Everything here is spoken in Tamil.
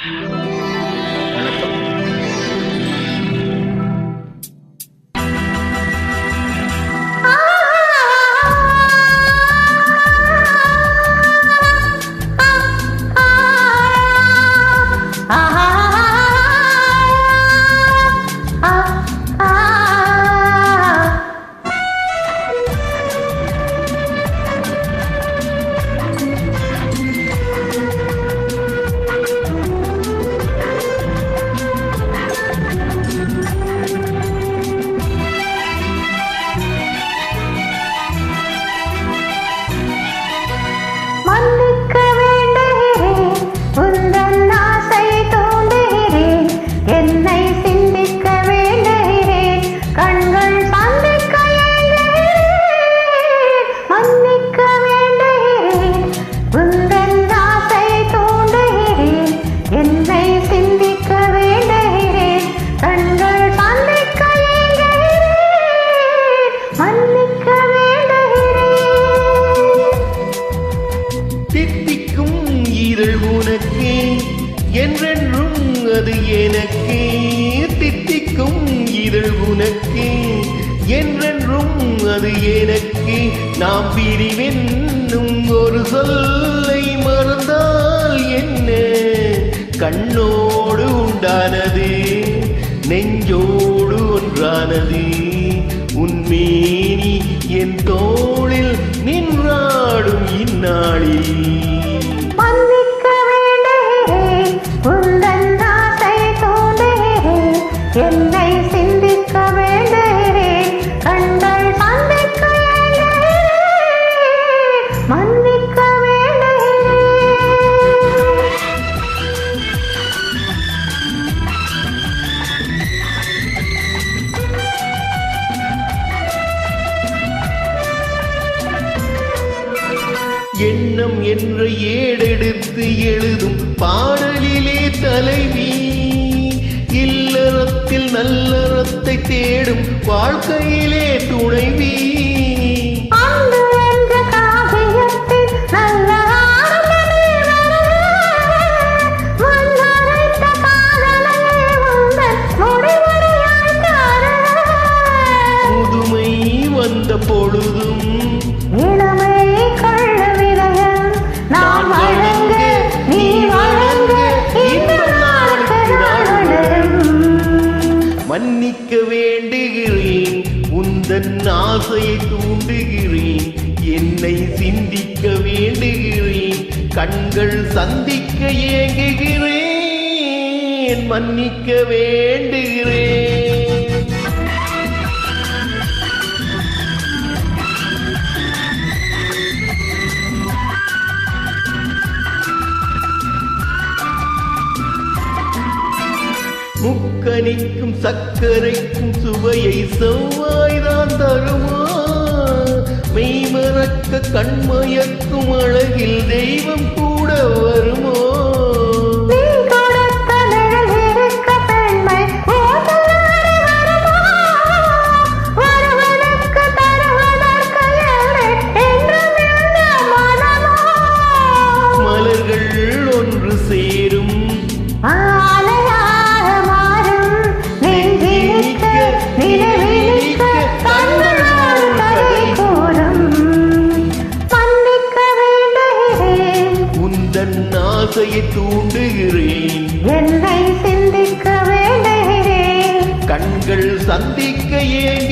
வணக்கம். என்றென்றும் அது எனக்கு தித்திக்கும் இதழ் உனக்கு என்றென்றும் அது எனக்கு நாம் பிரிவென்னும் ஒரு சொல்லை மறந்தால் என்ன கண்ணோடு உண்டானது நெஞ்சோடு ஒன்றானது உன்மேனி என் தோளில் நின்றாடும் இந்நாளில் என்னை சிந்திக்க வேண்டுகிறேன் கண்கள் சந்திக்க மன்னிக்க எண்ணம் என்ற ஏடெடுத்து எழுதும் பாடலிலே தலைவி இல்லறத்தில் நல்லறத்தை தேடும் வாழ்க்கையிலே துணைவி முதுமை வந்த பொழுதும் இளமை கள்ள விரயம் நான் வழங்க நீ வழங்க மன்னிக்க வேண்டுகிறேன் உந்தன் ஆசையை தூண்டுகிறேன் என்னை சிந்திக்க வேண்டுகிறேன் கண்கள் சந்திக்க ஏங்குகிறேன் மன்னிக்க வேண்டுகிறேன். முக்கனிக்கும் சர்க்கரைக்கும் சுவையை செவ்வாய்தான் தருமா மெய்மறக்க கண்மயக்கும் அழகில் தெய்வம் கூட வருமோ மலர்கள் ஒன்று சேரும் ஆசையை தூண்டுகிறேன் என்னை சிந்திக்க வேண்டுகிறேன் கண்கள் சந்திக்க ஏங்கி